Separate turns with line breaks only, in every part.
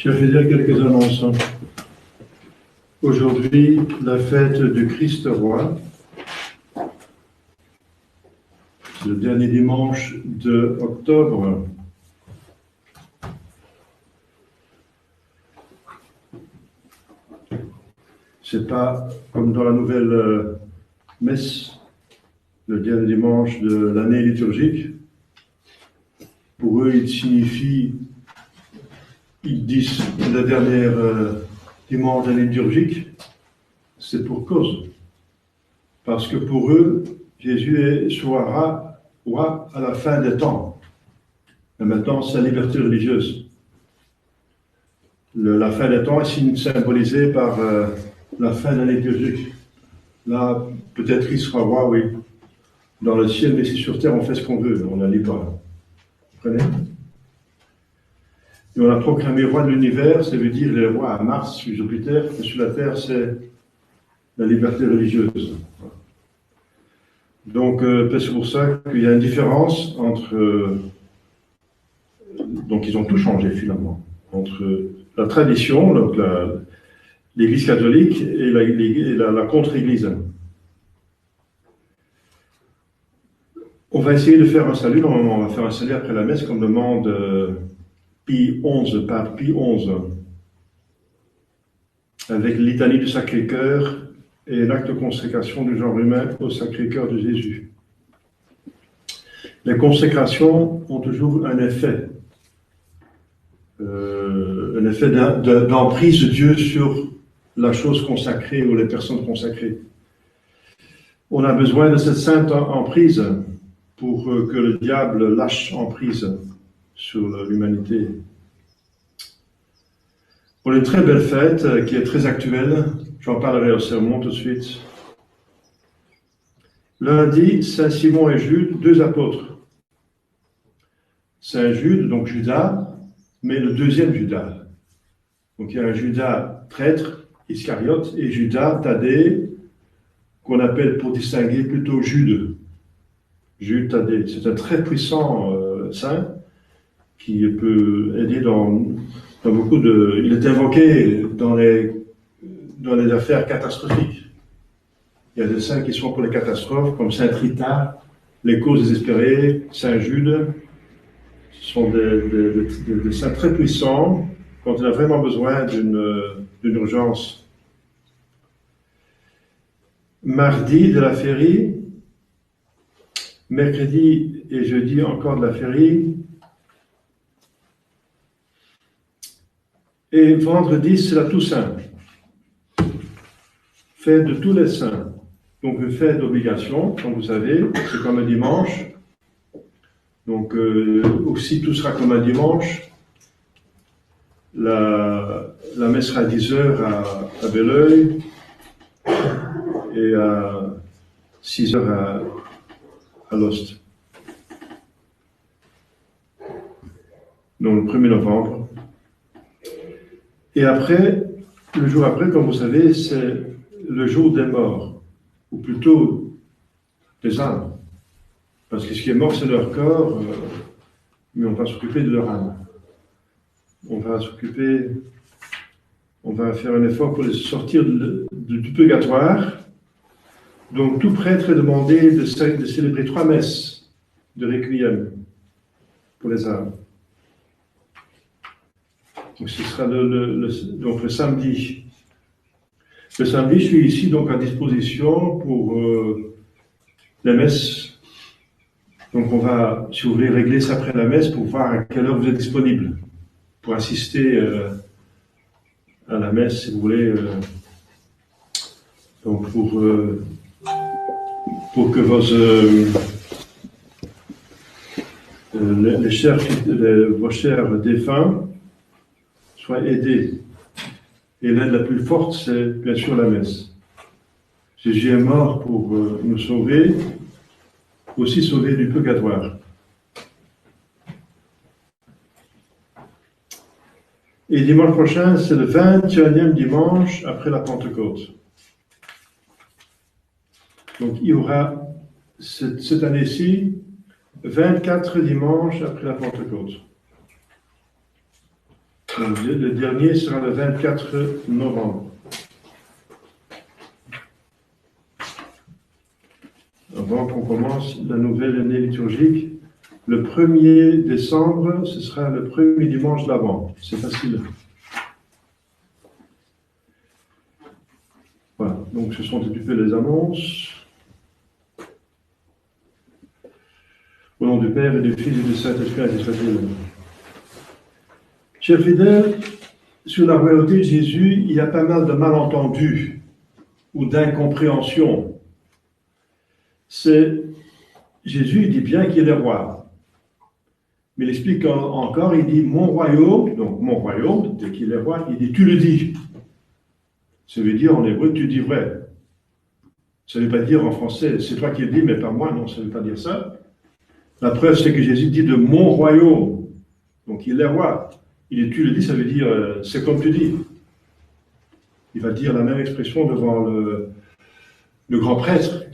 Je vais dire quelques annonces. Aujourd'hui, la fête du Christ roi. C'est le dernier dimanche de octobre. C'est pas comme dans la nouvelle messe, le dernier dimanche de l'année liturgique. Pour eux, il signifie, ils disent le dernier dimanche de l'année liturgique, c'est pour cause. Parce que pour eux, Jésus sera roi à la fin des temps. Et maintenant, c'est la liberté religieuse. La fin des temps est symbolisée par la fin de l'année liturgique. Là, peut-être qu'il sera roi, oui. Dans le ciel, mais ici sur terre, on fait ce qu'on veut, on est libre. Vous comprenez? Et on a proclamé roi de l'univers, ça veut dire les rois à Mars, sur Jupiter, et sur la terre, c'est la liberté religieuse. Donc, c'est pour ça qu'il y a une différence entre... donc, ils ont tout changé, finalement. Entre la tradition, donc l'Église catholique, et la contre-Église. On va essayer de faire un salut, on va faire un salut après la messe, comme demande Pie XI, pape Pie XI, avec la litanie du Sacré-Cœur et l'acte de consécration du genre humain au Sacré-Cœur de Jésus. Les consécrations ont toujours un effet d'emprise de Dieu sur la chose consacrée ou les personnes consacrées. On a besoin de cette sainte emprise pour que le diable lâche emprise sur l'humanité. Pour une très belle fête qui est très actuelle, j'en parlerai au sermon tout de suite. Lundi, Saint Simon et Jude, deux apôtres. Saint Jude, donc Judas, mais le deuxième Judas. Donc il y a un Judas traître, Iscariote, et Judas Thaddée, qu'on appelle pour distinguer plutôt Jude. Jude Thaddée. C'est un très puissant saint qui peut aider dans beaucoup de... Il est invoqué dans les affaires catastrophiques. Il y a des saints qui sont pour les catastrophes, comme Saint Rita, les causes désespérées, Saint Jude. Ce sont des saints très puissants quand on a vraiment besoin d'une urgence. Mardi de la féerie, mercredi et jeudi encore de la féerie, et vendredi c'est la Toussaint, fête de tous les saints. Donc une fête d'obligation, comme vous savez, c'est comme un dimanche. Donc aussi tout sera comme un dimanche. La messe sera à 10h à Belleuil et à 6h à Lost. Donc le 1er novembre. Et après, le jour après, comme vous savez, c'est le jour des morts, ou plutôt des âmes. Parce que ce qui est mort, c'est leur corps, mais on va s'occuper de leur âme. On va faire un effort pour les sortir du purgatoire. Donc tout prêtre est demandé de célébrer 3 messes de requiem pour les âmes. Donc ce sera le samedi. Le samedi, je suis ici donc à disposition pour les messes. Donc on va, si vous voulez, régler ça après la messe pour voir à quelle heure vous êtes disponible pour assister à la messe, si vous voulez. Donc pour que vos chers défunts soient aidés. Et l'aide la plus forte, c'est bien sûr la messe. Jésus est mort pour nous sauver, aussi sauver du purgatoire. Et dimanche prochain, c'est le 21e dimanche après la Pentecôte. Donc il y aura cette année-ci 24 dimanches après la Pentecôte. Le dernier sera le 24 novembre. Avant qu'on commence la nouvelle année liturgique, le 1er décembre, ce sera le premier dimanche d'Avent. C'est facile. Voilà, donc ce sont un petit peu les annonces. Au nom du Père et du Fils et du Saint-Esprit, ainsi soit-il. Chers fidèles, sur la royauté de Jésus, il y a pas mal de malentendus ou d'incompréhensions. Jésus dit bien qu'il est roi. Mais il explique encore, il dit mon royaume, donc mon royaume, dès qu'il est roi, il dit tu le dis. Ça veut dire en hébreu tu dis vrai. Ça ne veut pas dire en français c'est toi qui le dis mais pas moi, non, ça ne veut pas dire ça. La preuve c'est que Jésus dit de mon royaume, donc il est roi. Il dit tu le dis, ça veut dire c'est comme tu dis. Il va dire la même expression devant le grand prêtre.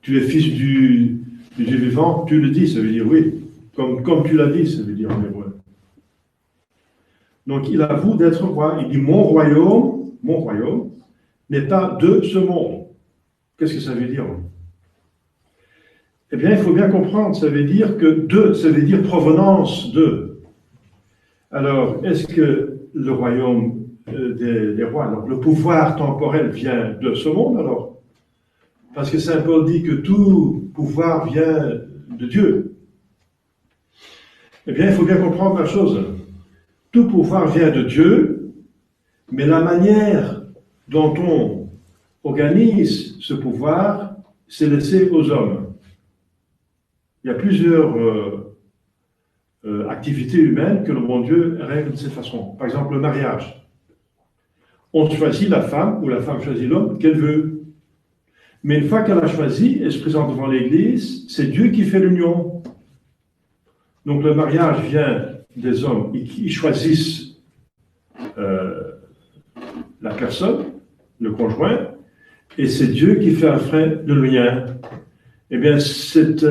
Tu es fils du Dieu vivant, tu le dis, ça veut dire oui. Comme tu l'as dit, ça veut dire en hébreu. Donc il avoue d'être roi. Il dit mon royaume n'est pas de ce monde. Qu'est-ce que ça veut dire? Eh bien, il faut bien comprendre, ça veut dire que de, ça veut dire provenance de. Alors, est-ce que le royaume des rois, donc le pouvoir temporel vient de ce monde alors? Parce que Saint Paul dit que tout pouvoir vient de Dieu. Eh bien, il faut bien comprendre la chose. Tout pouvoir vient de Dieu, mais la manière dont on organise ce pouvoir, c'est laissé aux hommes. Il y a plusieurs activités humaines que le bon Dieu règle de cette façon. Par exemple, le mariage. On choisit la femme, ou la femme choisit l'homme qu'elle veut. Mais une fois qu'elle a choisi, elle se présente devant l'Église, c'est Dieu qui fait l'union. Donc le mariage vient des hommes qui choisissent la personne, le conjoint, et c'est Dieu qui fait le lien. Eh bien, c'est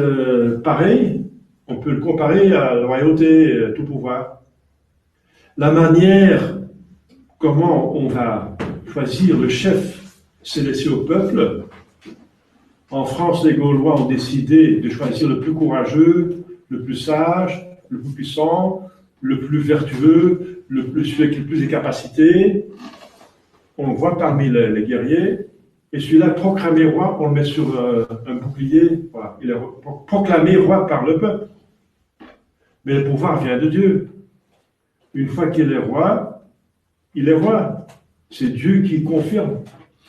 pareil, on peut le comparer à la royauté, tout pouvoir. La manière, comment on va choisir le chef, c'est laissé au peuple. En France, les Gaulois ont décidé de choisir le plus courageux, le plus sage, le plus puissant, le plus vertueux, celui qui a le plus de capacités. On le voit parmi les guerriers. Et celui-là, proclamé roi, on le met sur un bouclier. Voilà. Il est proclamé roi par le peuple. Mais le pouvoir vient de Dieu. Une fois qu'il est roi, il est roi. C'est Dieu qui confirme,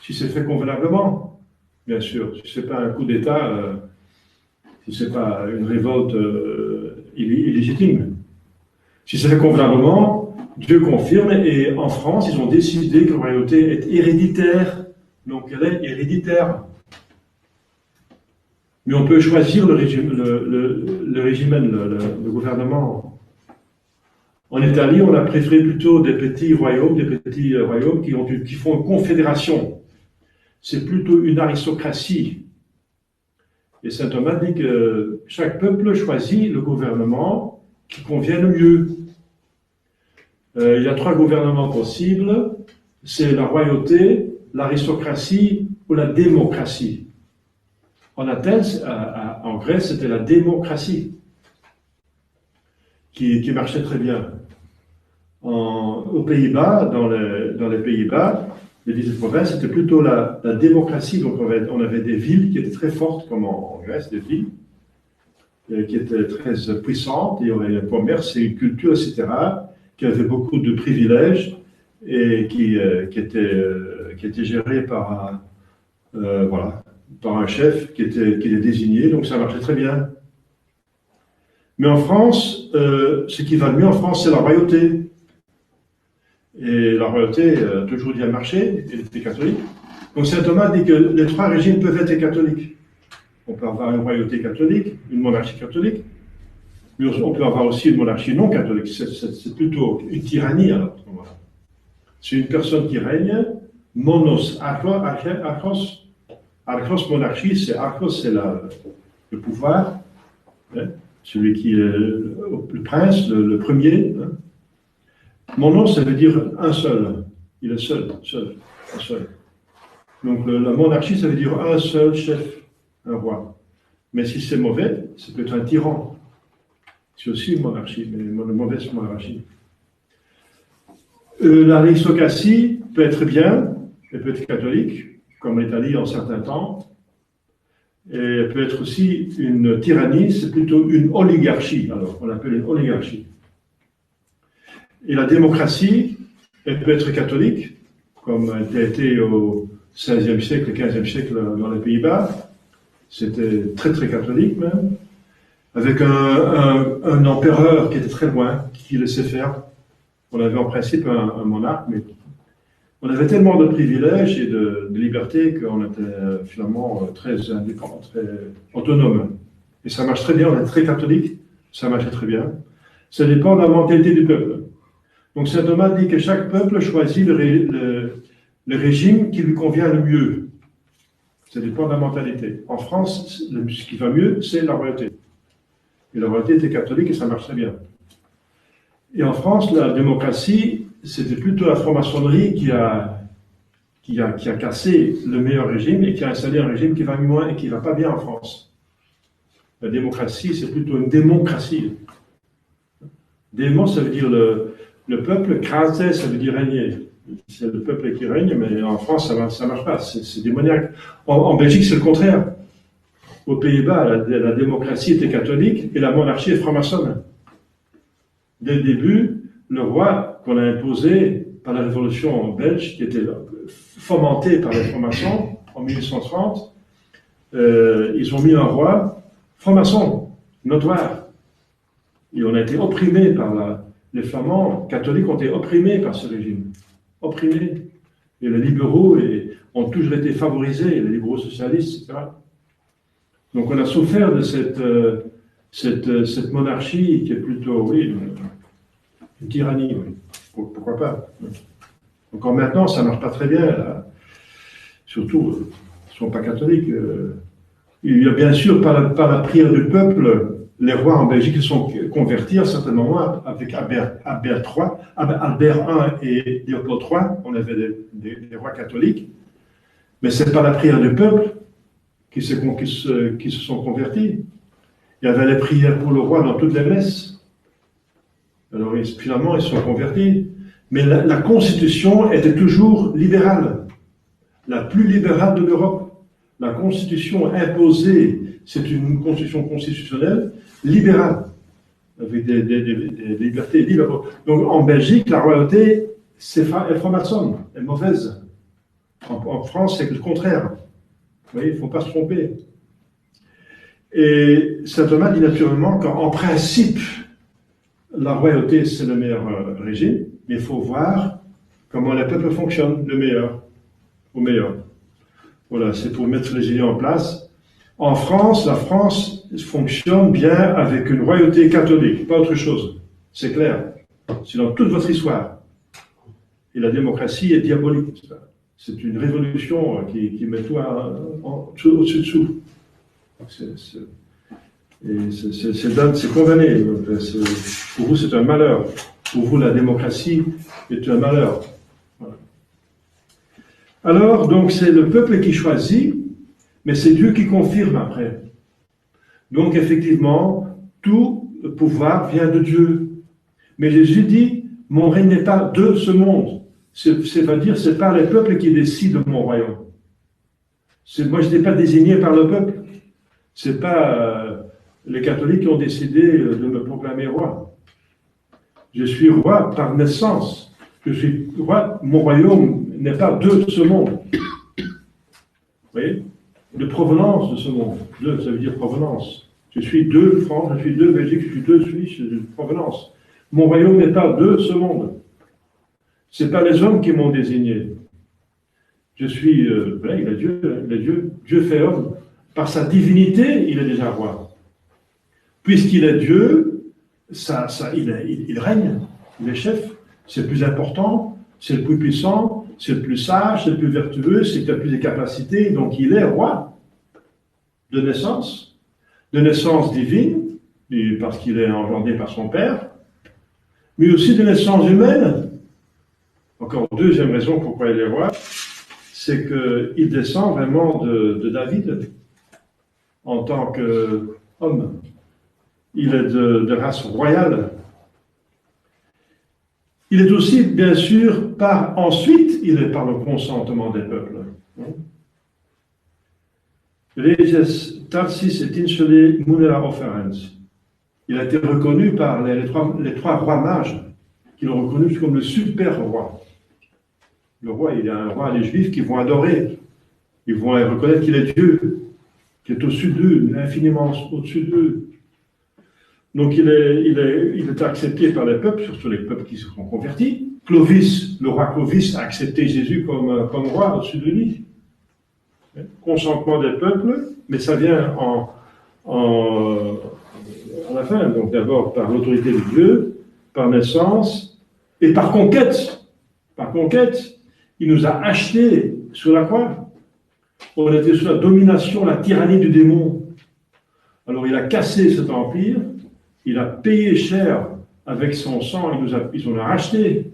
si c'est fait convenablement. Bien sûr, si ce n'est pas un coup d'État, si ce n'est pas une révolte illégitime. Si c'est fait convenablement, Dieu confirme, et en France, ils ont décidé que la royauté est héréditaire. Donc elle est héréditaire. Mais on peut choisir le gouvernement. En Italie, on a préféré plutôt des petits royaumes qui font une confédération. C'est plutôt une aristocratie. Et saint Thomas dit que chaque peuple choisit le gouvernement qui convient le mieux. Il y a 3 gouvernements possibles. C'est la royauté, l'aristocratie ou la démocratie. En Athènes, en Grèce, c'était la démocratie qui marchait très bien. Aux Pays-Bas, dans les Pays-Bas, les 17 provinces, c'était plutôt la démocratie. Donc on avait des villes qui étaient très fortes, comme en Grèce, des villes qui étaient très puissantes. Il y avait un commerce et une culture, etc., qui avaient beaucoup de privilèges et qui étaient gérés par un chef qui était désigné. Donc ça marchait très bien. Mais en France, ce qui va mieux en France, c'est la royauté. Et la royauté a toujours bien marché, elle était catholique. Donc saint Thomas dit que les 3 régimes peuvent être catholiques. On peut avoir une royauté catholique, une monarchie catholique, mais on peut avoir aussi une monarchie non catholique. C'est plutôt une tyrannie alors. C'est une personne qui règne, monos, archos, monarchie, c'est archos, c'est le pouvoir, hein, celui qui est le prince, le premier. Hein. Mon nom, ça veut dire un seul. Il est seul, un seul. Donc la monarchie, ça veut dire un seul chef, un roi. Mais si c'est mauvais, ça peut être un tyran. C'est aussi une monarchie, mais une mauvaise monarchie. L'aristocratie peut être bien, elle peut être catholique, comme l'Italie en certains temps, et elle peut être aussi une tyrannie, c'est plutôt une oligarchie, alors on l'appelle une oligarchie. Et la démocratie, elle peut être catholique, comme elle a été au XVIe siècle, XVe siècle dans les Pays-Bas. C'était très très catholique même, avec un empereur qui était très loin, qui laissait faire. On avait en principe un monarque, mais on avait tellement de privilèges et de liberté qu'on était finalement très indépendant, très autonome. Et ça marche très bien, on est très catholique, ça marchait très bien. Ça dépend de la mentalité du peuple. Donc saint Thomas dit que chaque peuple choisit le régime qui lui convient le mieux. Ça dépend de la mentalité. En France, ce qui va mieux, c'est la royauté. Et la royauté était catholique et ça marche très bien. Et en France, la démocratie, c'était plutôt la franc-maçonnerie qui a cassé le meilleur régime et qui a installé un régime qui va moins et qui ne va pas bien en France. La démocratie, c'est plutôt une démocratie. Démon, ça veut dire le peuple, crase, ça veut dire régner. C'est le peuple qui règne, mais en France, ça ne marche pas. C'est démoniaque. En Belgique, c'est le contraire. Aux Pays-Bas, la démocratie était catholique et la monarchie est franc-maçonne. Dès le début, le roi qu'on a imposé par la révolution belge, qui était fomentée par les francs-maçons en 1830, ils ont mis un roi franc-maçon, notoire. Et on a été opprimés par les Flamands catholiques ont été opprimés par ce régime. Opprimés. Et les libéraux ont toujours été favorisés, les libéraux socialistes, etc. Donc on a souffert de cette monarchie qui est plutôt, oui, une tyrannie, oui. Pourquoi pas. Encore maintenant, ça ne marche pas très bien, là. Surtout, ils ne sont pas catholiques. Il y a bien sûr, par la prière du peuple, les rois en Belgique se sont convertis à certains moments avec Albert I et Léopold III, on avait des rois catholiques, mais ce n'est pas la prière du peuple qui se sont convertis. Il y avait les prières pour le roi dans toutes les messes. Alors finalement, ils se sont convertis. Mais la constitution était toujours libérale, la plus libérale de l'Europe. La constitution imposée, c'est une constitution constitutionnelle libérale, avec des libertés libérales. Donc en Belgique, la royauté est franc-maçonne, est mauvaise. En France, c'est le contraire. Vous voyez, il ne faut pas se tromper. Et saint Thomas dit naturellement qu'en principe, la royauté, c'est le meilleur régime, mais il faut voir comment le peuple fonctionne, le meilleur, au meilleur. Voilà, c'est pour mettre les idées en place. En France, la France fonctionne bien avec une royauté catholique, pas autre chose. C'est clair. C'est dans toute votre histoire. Et la démocratie est diabolique. C'est une révolution qui met tout au-dessus dessous. C'est condamné. Pour vous, c'est un malheur. Pour vous, la démocratie est un malheur. Voilà. Alors, donc, c'est le peuple qui choisit, mais c'est Dieu qui confirme après. Donc, effectivement, tout pouvoir vient de Dieu. Mais Jésus dit, mon règne n'est pas de ce monde. C'est-à-dire, ce n'est pas les peuples qui décident de mon royaume. Moi, je n'ai pas désigné par le peuple. Ce n'est pas les catholiques qui ont décidé de me proclamer roi. Je suis roi par naissance. Je suis roi, mon royaume n'est pas de ce monde. Vous voyez? De provenance de ce monde. De, ça veut dire provenance. Je suis de France, je suis de Belgique, je suis de Suisse, je suis de provenance. Mon royaume n'est pas de ce monde. Ce n'est pas les hommes qui m'ont désigné. Je suis, il est Dieu, Dieu fait homme. Par sa divinité, il est déjà roi. Puisqu'il est Dieu, il règne, il est chef. C'est le plus important, c'est le plus puissant, c'est le plus sage, c'est le plus vertueux, c'est le qui a plus de capacités. Donc il est roi de naissance divine, parce qu'il est engendré par son Père. mais aussi de naissance humaine. Encore deuxième raison pourquoi il est roi, c'est qu'il descend vraiment de David en tant qu'homme. Il est de race royale. Il est aussi, bien sûr, ensuite, il est par le consentement des peuples. Reges Tarsis et Tinchele Munera Offerens. Il a été reconnu par les trois rois mages, qui l'ont reconnu comme le super roi. Le roi, il y a un roi, les Juifs qui vont adorer. Ils vont reconnaître qu'il est Dieu, qui est au-dessus d'eux, infiniment au-dessus d'eux. Donc il est accepté par les peuples, surtout les peuples qui se sont convertis. Clovis, le roi Clovis, a accepté Jésus comme roi au-dessus de lui. Consentement des peuples, mais ça vient à la fin. Donc d'abord par l'autorité de Dieu, par naissance et par conquête. Par conquête, il nous a achetés sur la croix. On était sous la domination, la tyrannie du démon. Alors il a cassé cet empire, il a payé cher avec son sang, il nous a rachetés.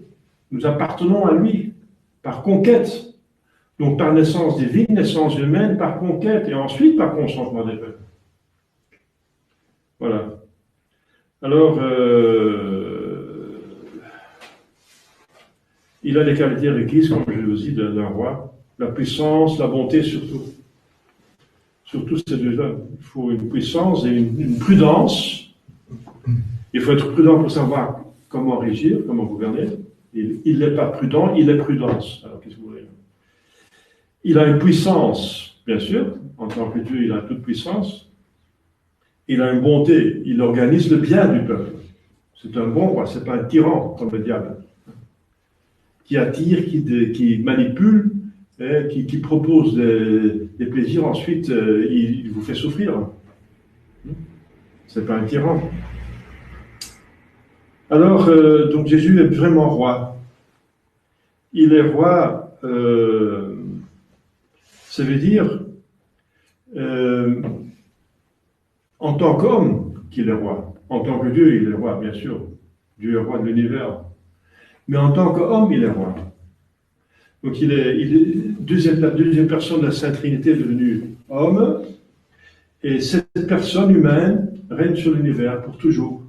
Nous appartenons à lui, par conquête. Donc par naissance divine, naissance humaine, par conquête, et ensuite par consentement des peuples. Voilà. Alors, il a les qualités requises, comme je vous dis, d'un roi. La puissance, la bonté surtout. Surtout ces deux-là. Il faut une puissance et une prudence. Il faut être prudent pour savoir comment régir, comment gouverner. Il n'est pas prudent, il est prudence. Alors qu'est-ce que vous voulez? Il a une puissance, bien sûr. En tant que Dieu, il a toute puissance. Il a une bonté. Il organise le bien du peuple. C'est un bon roi, c'est pas un tyran comme le diable. Qui attire, qui manipule, qui propose des plaisirs, ensuite il vous fait souffrir. C'est pas un tyran. Alors, donc Jésus est vraiment roi. Il est roi, ça veut dire, en tant qu'homme qu'il est roi. En tant que Dieu, il est roi, bien sûr. Dieu est roi de l'univers. Mais en tant qu'homme, il est roi. Donc il est la deuxième personne de la Sainte Trinité est devenue homme, et cette personne humaine règne sur l'univers pour toujours.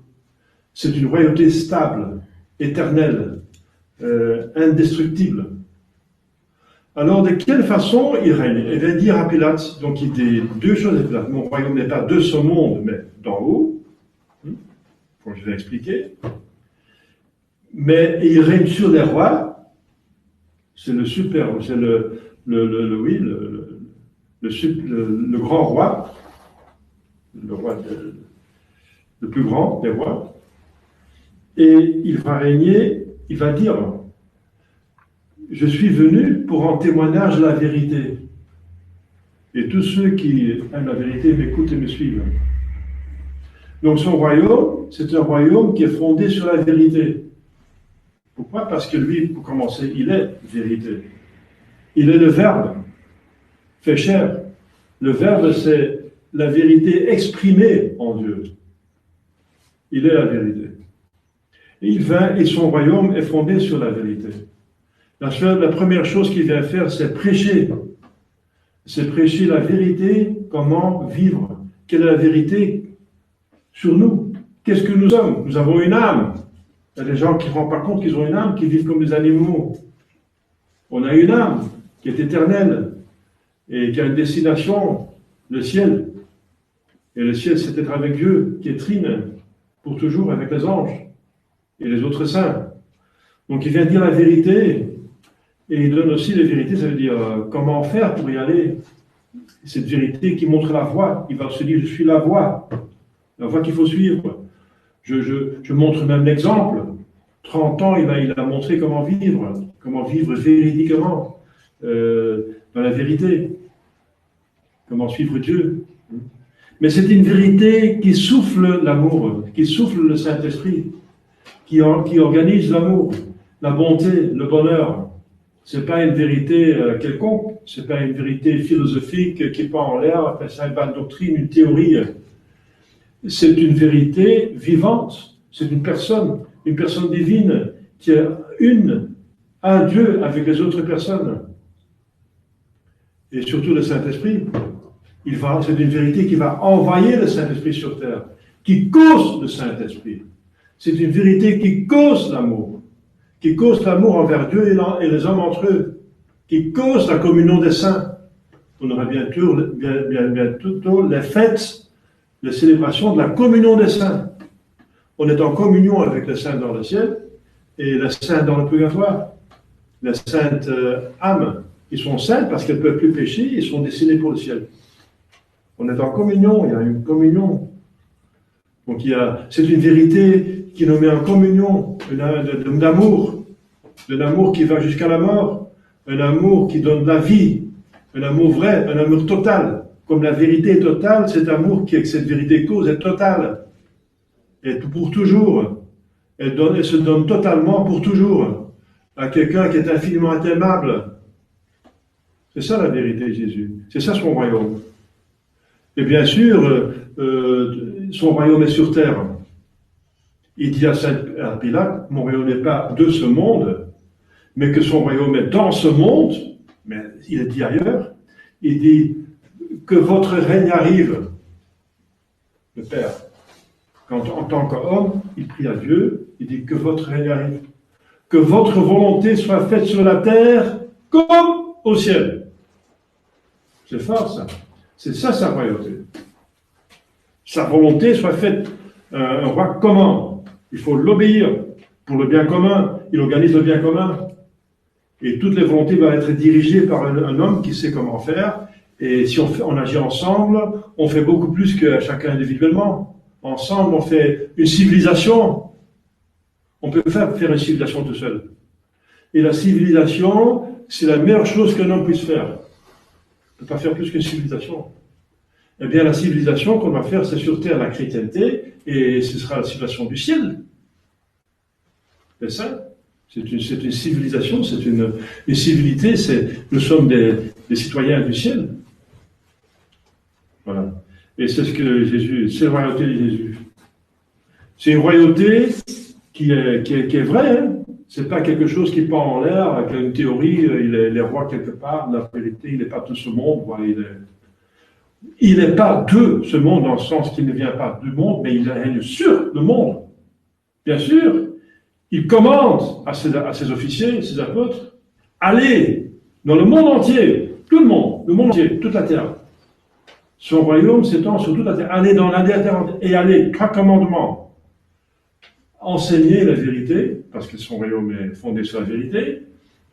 C'est une royauté stable, éternelle, indestructible. Alors de quelle façon il règne? Il va dire à Pilate, donc il dit deux choses à Pilate. Mon royaume n'est pas de ce monde, mais d'en haut, comme je vais expliquer. Mais il règne sur les rois, c'est le super, c'est le grand roi, le roi le plus grand des rois, et il va régner, il va dire, je suis venu pour en témoignage de la vérité. Et tous ceux qui aiment la vérité m'écoutent et me suivent. Donc son royaume, c'est un royaume qui est fondé sur la vérité. Pourquoi? Parce que lui, pour commencer, il est vérité. Il est le Verbe, fait chair. Le Verbe, c'est la vérité exprimée en Dieu. Il est la vérité. Et il vient, et son royaume est fondé sur la vérité. La première chose qu'il vient faire, c'est prêcher. C'est prêcher la vérité, comment vivre. Quelle est la vérité sur nous? Qu'est-ce que nous sommes? Nous avons une âme. Il y a des gens qui ne se rendent pas compte qu'ils ont une âme, qui vivent comme des animaux. On a une âme qui est éternelle et qui a une destination, le ciel. Et le ciel, c'est être avec Dieu, qui est trine, pour toujours avec les anges et les autres saints. Donc il vient dire la vérité, et il donne aussi les vérités, ça veut dire comment faire pour y aller. Cette vérité qui montre la voie. Il va se dire, je suis la voie qu'il faut suivre. Je montre même l'exemple. 30 ans, il a montré comment vivre véridiquement, dans la vérité, comment suivre Dieu. Mais c'est une vérité qui souffle l'amour, qui souffle le Saint-Esprit, qui organise l'amour, la bonté, le bonheur. C'est pas une vérité quelconque, c'est pas une vérité philosophique qui part en l'air, c'est pas une doctrine, une théorie. C'est une vérité vivante, c'est une personne une personne divine qui est un Dieu avec les autres personnes. Et surtout le Saint-Esprit, c'est une vérité qui va envoyer le Saint-Esprit sur terre, qui cause le Saint-Esprit. C'est une vérité qui cause l'amour envers Dieu et les hommes entre eux, qui cause la communion des saints. On aura bientôt les fêtes, les célébrations de la communion des saints. On est en communion avec les saints dans le ciel et les saints dans le purgatoire. Les saintes âmes, ils sont saintes parce qu'elles ne peuvent plus pécher, ils sont destinés pour le ciel. On est en communion, il y a une communion. Donc c'est une vérité qui nous met en communion, d'amour, de l'amour qui va jusqu'à la mort, un amour qui donne la vie, un amour vrai, un amour total. Comme la vérité est totale, cet amour qui, avec cette vérité cause, est total. Et pour toujours. Elle se donne totalement pour toujours à quelqu'un qui est infiniment aimable. C'est ça la vérité de Jésus. C'est ça son royaume. Et bien sûr, son royaume est sur terre. Il dit à Pilate, mon royaume n'est pas de ce monde, mais que son royaume est dans ce monde, mais il est dit ailleurs. Il dit que votre règne arrive. Le Père, quand en tant qu'homme, il prie à Dieu, il dit que votre règne arrive. Que votre volonté soit faite sur la terre comme au ciel. C'est fort ça. C'est ça sa royauté. Sa volonté soit faite. Un roi commande. Il faut l'obéir pour le bien commun. Il organise le bien commun. Et toutes les volontés doivent être dirigées par un homme qui sait comment faire. Et si on agit ensemble, on fait beaucoup plus que chacun individuellement. Ensemble, on fait une civilisation. On peut faire une civilisation tout seul. Et la civilisation, c'est la meilleure chose qu'un homme puisse faire. On ne peut pas faire plus qu'une civilisation. Eh bien, la civilisation qu'on va faire, c'est sur terre la chrétienté, et ce sera la civilisation du ciel. C'est ça. C'est une civilisation, c'est une civilité, nous sommes des citoyens du ciel. Voilà. Et c'est ce que Jésus, c'est la royauté de Jésus. C'est une royauté qui est vraie, hein. C'est pas quelque chose qui part en l'air, avec une théorie, il est roi quelque part, la vérité, il n'est pas de ce monde, voilà, il n'est pas de ce monde dans le sens qu'il ne vient pas du monde, mais il règne sur le monde. Bien sûr, il commande à ses officiers, ses apôtres, allez dans le monde entier, tout le monde entier, toute la terre. Son royaume s'étend sur toute la terre. Allez dans la terre et allez, 3 commandements. Enseigner la vérité, parce que son royaume est fondé sur la vérité.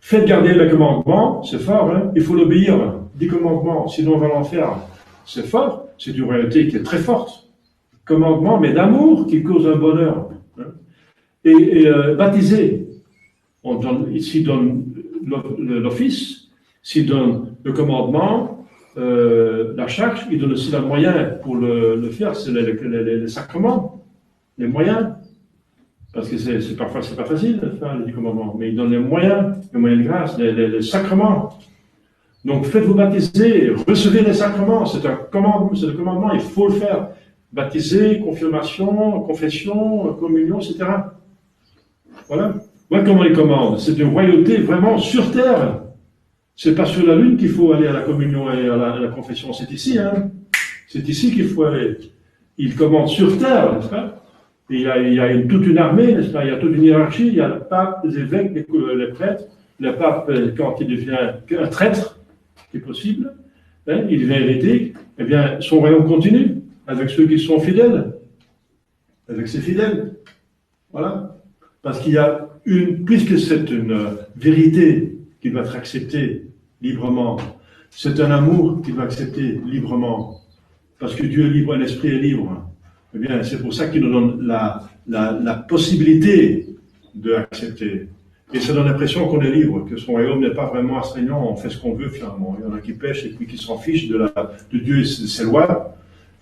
Faites garder les commandements, c'est fort, hein? Il faut l'obéir. 10 commandements, sinon on va l'enfer. C'est fort, c'est une royauté qui est très forte. Commandement, mais d'amour qui cause un bonheur. Hein? Et baptiser. S'il donne l'office, s'il donne le commandement, la charge, il donne aussi les moyens pour le faire, c'est les sacrements, les moyens. Parce que parfois c'est pas facile de faire les 10 commandements, mais il donne les moyens de grâce, les sacrements. Donc faites-vous baptiser, recevez les sacrements, c'est le commandement, il faut le faire. Baptiser, confirmation, confession, communion, etc. Voilà. Voilà comment il commande. C'est une royauté vraiment sur terre. C'est pas sur la lune qu'il faut aller à la communion et à la confession, c'est ici, hein. C'est ici qu'il faut aller. Il commande sur terre, n'est-ce pas? Et il y a toute une armée, n'est-ce pas? Il y a toute une hiérarchie, il y a le pape, les évêques, les prêtres. Le pape, quand il devient un traître, qui est possible, hein, il devient hérétique, eh bien, son royaume continue, avec ceux qui sont fidèles, avec ses fidèles. Voilà. Parce qu'il y a puisque c'est une vérité qui doit être acceptée librement, c'est un amour qui doit être accepté librement, parce que Dieu est libre et l'esprit est libre. Eh bien, c'est pour ça qu'il nous donne la possibilité d'accepter. Et ça donne l'impression qu'on est libre, que son royaume n'est pas vraiment astreignant, on fait ce qu'on veut finalement. Il y en a qui pêchent et puis qui s'en fichent de Dieu et ses lois.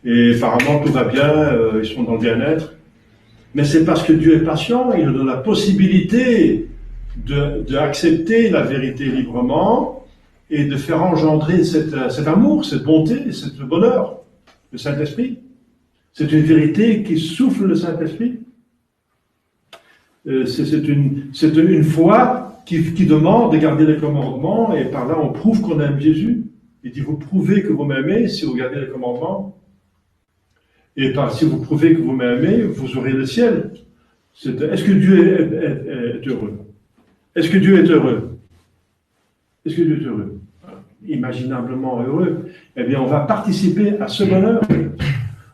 Et apparemment tout va bien, ils sont dans le bien-être. Mais c'est parce que Dieu est patient, il nous donne la possibilité d'accepter la vérité librement et de faire engendrer cet amour, cette bonté, ce bonheur, le Saint-Esprit. C'est une vérité qui souffle le Saint-Esprit. C'est une foi qui demande de garder les commandements, et par là on prouve qu'on aime Jésus. Il dit, vous prouvez que vous m'aimez si vous gardez les commandements. Et si vous prouvez que vous m'aimez, vous aurez le ciel. Est-ce que Dieu est heureux? Est-ce que Dieu est heureux? Est-ce que Dieu est heureux? Imaginablement heureux. Eh bien, on va participer à ce bonheur.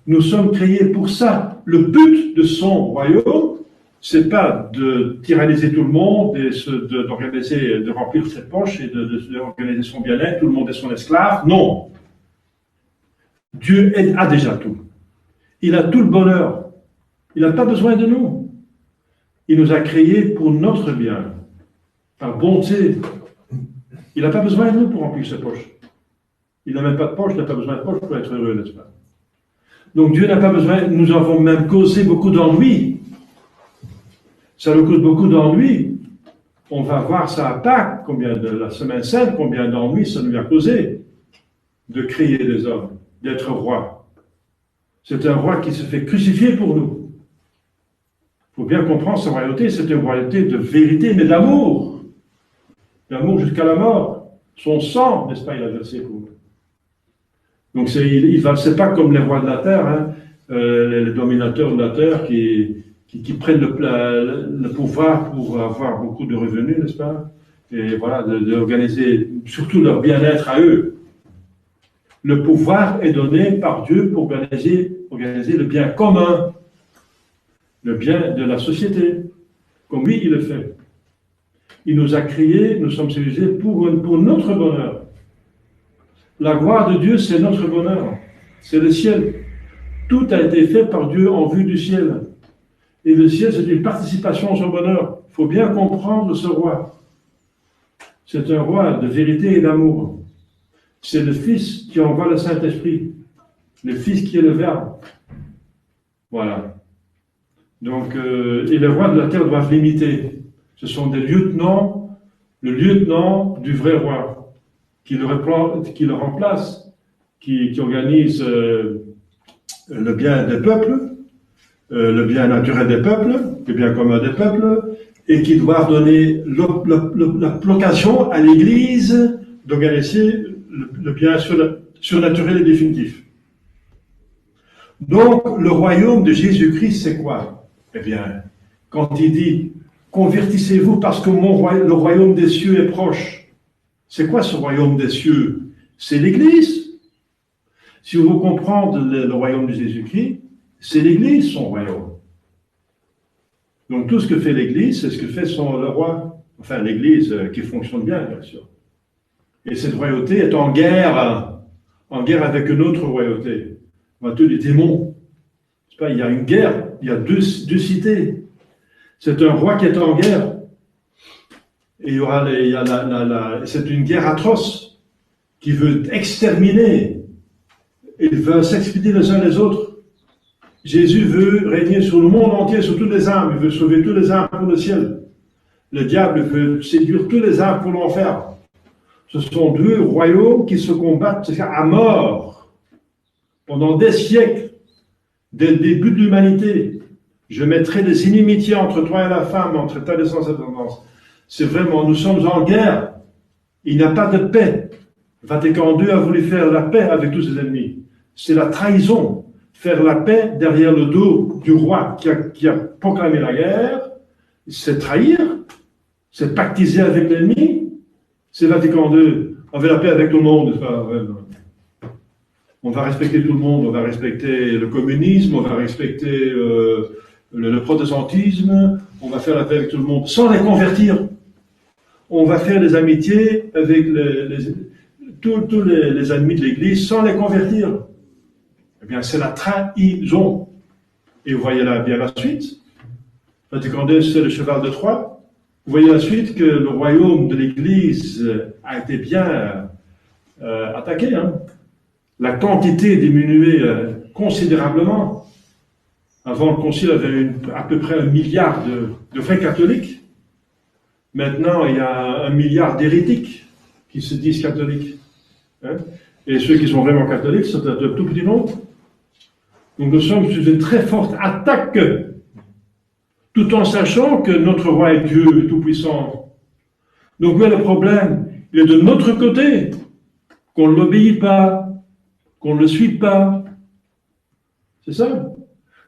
Nous sommes créés pour ça. Le but de son royaume, c'est pas de tyranniser tout le monde et de remplir ses poches et d'organiser son bien-être, tout le monde est son esclave. Non. Dieu a déjà tout. Il a tout le bonheur. Il n'a pas besoin de nous. Il nous a créés pour notre bien, par bonté. Il n'a pas besoin de nous pour remplir ses poches. Il n'a même pas de poche, il n'a pas besoin de poche pour être heureux, n'est-ce pas? Donc Dieu n'a pas besoin, nous avons même causé beaucoup d'ennuis. Ça nous cause beaucoup d'ennuis. On va voir ça à Pâques, la semaine sainte, combien d'ennuis ça nous a causé de créer des hommes, d'être roi. C'est un roi qui se fait crucifier pour nous. Il faut bien comprendre sa royauté, c'est une royauté de vérité, mais d'amour. D'amour jusqu'à la mort. Son sang, n'est-ce pas, il a versé pour nous. Donc c'est pas comme les rois de la terre, hein, les dominateurs de la terre qui prennent le pouvoir pour avoir beaucoup de revenus, n'est-ce pas? Et voilà, d'organiser surtout leur bien-être à eux. Le pouvoir est donné par Dieu pour organiser le bien commun, le bien de la société, comme lui, il le fait. Il nous a créés, nous sommes civilisés pour notre bonheur. La gloire de Dieu, c'est notre bonheur. C'est le ciel. Tout a été fait par Dieu en vue du ciel. Et le ciel, c'est une participation à son bonheur. Il faut bien comprendre ce roi. C'est un roi de vérité et d'amour. C'est le Fils qui envoie le Saint-Esprit. Le Fils qui est le Verbe. Voilà. Donc, et les rois de la terre doivent l'imiter. Ce sont des lieutenants, le lieutenant du vrai roi, qui le remplace, qui organise le bien des peuples, le bien naturel des peuples, le bien commun des peuples, et qui doivent donner l'occasion à l'Église d'organiser le bien surnaturel et définitif. Donc, le royaume de Jésus-Christ, c'est quoi? Eh bien, quand il dit « Convertissez-vous parce que le royaume des cieux est proche », c'est quoi ce royaume des cieux? C'est l'Église. Si vous comprenez le royaume de Jésus-Christ, c'est l'Église, son royaume. Donc, tout ce que fait l'Église, c'est ce que fait le roi. Enfin, l'Église qui fonctionne bien, bien sûr. Et cette royauté est en guerre avec une autre royauté. Tous les démons. Il y a une guerre, il y a deux cités. C'est un roi qui est en guerre. Et c'est une guerre atroce qui veut exterminer. Il veut s'expédier les uns les autres. Jésus veut régner sur le monde entier, sur toutes les âmes. Il veut sauver tous les âmes pour le ciel. Le diable veut séduire tous les âmes pour l'enfer. Ce sont deux royaumes qui se combattent à mort pendant des siècles, dès le début de l'humanité. Je mettrai des inimitiés entre toi et la femme, entre ta descendance et ta descendance. C'est vraiment, nous sommes en guerre. Il n'y a pas de paix. Vatican II a voulu faire la paix avec tous ses ennemis. C'est la trahison. Faire la paix derrière le dos du roi qui a proclamé la guerre, c'est trahir, c'est pactiser avec l'ennemi. C'est Vatican II. On veut la paix avec tout le monde. On va respecter tout le monde. On va respecter le communisme. On va respecter le protestantisme. On va faire la paix avec tout le monde sans les convertir. On va faire des amitiés avec tous les ennemis de l'Église sans les convertir. Eh bien, c'est la trahison. Et vous voyez là bien la suite. Vatican II, c'est le cheval de Troie. Vous voyez la suite que le royaume de l'Église a été bien attaqué. Hein. La quantité diminuée considérablement. Avant, le Concile avait à peu près 1 milliard de vrais catholiques. Maintenant, il y a 1 milliard d'hérétiques qui se disent catholiques. Hein. Et ceux qui sont vraiment catholiques, c'est un tout petit nombre. Donc nous sommes sous une très forte attaque tout en sachant que notre roi est Dieu tout-puissant. Donc, où est le problème? Il est de notre côté, qu'on ne l'obéit pas, qu'on ne le suit pas. C'est ça.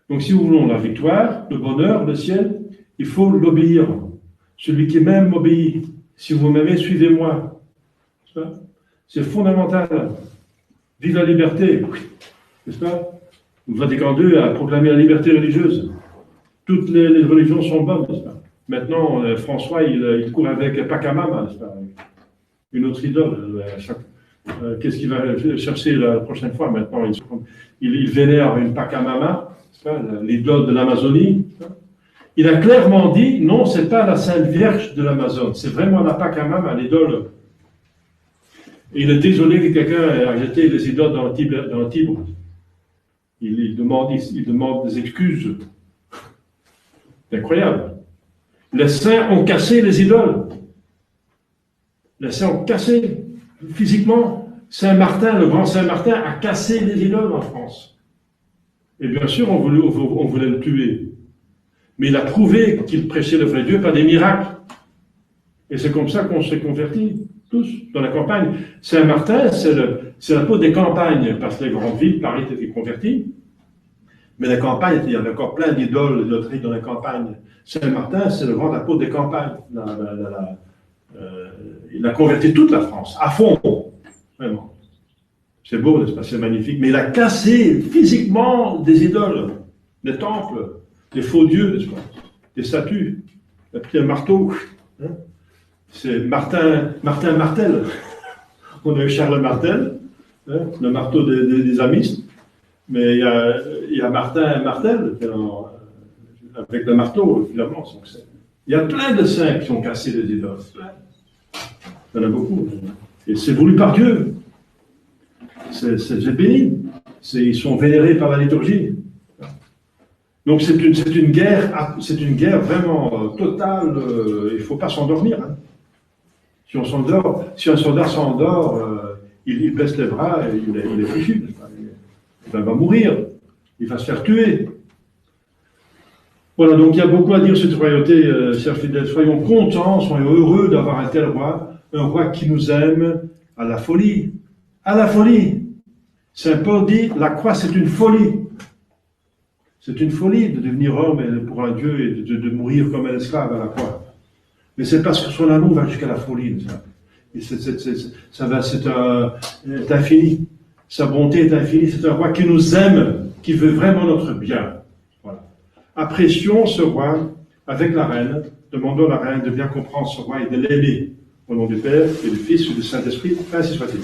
Donc, si nous voulons la victoire, le bonheur, le ciel, il faut l'obéir. Celui qui m'aime m'obéit. Si vous m'aimez, suivez-moi. C'est fondamental. Vive la liberté. N'est-ce pas? Le Vatican II a proclamé la liberté religieuse. Toutes les religions sont bonnes, n'est-ce pas? Maintenant, François, il court avec Pachamama, n'est-ce pas? Une autre idole. Qu'est-ce qu'il va chercher la prochaine fois maintenant? Il vénère une Pachamama, l'idole de l'Amazonie. Il a clairement dit, non, c'est pas la Sainte Vierge de l'Amazone, c'est vraiment la Pachamama, l'idole. Et il est désolé que quelqu'un ait jeté les idoles dans le Tibre. Il demande des excuses. C'est incroyable. Les saints ont cassé les idoles. Les saints ont cassé physiquement. Saint Martin, le grand Saint Martin, a cassé les idoles en France. Et bien sûr, on voulait le tuer. Mais il a prouvé qu'il prêchait le vrai Dieu par des miracles. Et c'est comme ça qu'on s'est convertis, tous, dans la campagne. Saint Martin, c'est la peau des campagnes, parce que les grandes villes, Paris était converti. Mais la campagne, il y avait encore plein d'idoles dans la campagne. Saint Martin, c'est le grand apôtre des campagnes. Il a converti toute la France, à fond, vraiment. C'est beau, n'est-ce pas? C'est magnifique. Mais il a cassé physiquement des idoles, des temples, des faux dieux, n'est-ce pas? Des statues. Il a pris un marteau. Hein? C'est Martin Martel. On a eu Charles Martel, hein, le marteau des amistes. Mais il y a Martin Martel avec le marteau, finalement. Il y a plein de saints qui ont cassé les idoles. Il y en a beaucoup. Et c'est voulu par Dieu. C'est béni. Ils sont vénérés par la liturgie. Donc c'est une guerre vraiment totale. Il ne faut pas s'endormir. Hein. Si un soldat s'endort, il baisse les bras et il est fichu. Il va mourir. Il va se faire tuer. Voilà, donc il y a beaucoup à dire sur cette royauté, chers fidèles. Soyons contents, soyons heureux d'avoir un tel roi, un roi qui nous aime à la folie. À la folie. Saint Paul dit, la croix c'est une folie. C'est une folie de devenir homme pour un Dieu et de mourir comme un esclave à la croix. Mais c'est parce que son amour va jusqu'à la folie. C'est infini. Sa bonté est infinie. C'est un roi qui nous aime, qui veut vraiment notre bien. Voilà. Apprécions ce roi avec la reine. Demandons à la reine de bien comprendre ce roi et de l'aimer. Au nom du Père et du Fils et du Saint-Esprit, ainsi soit-il.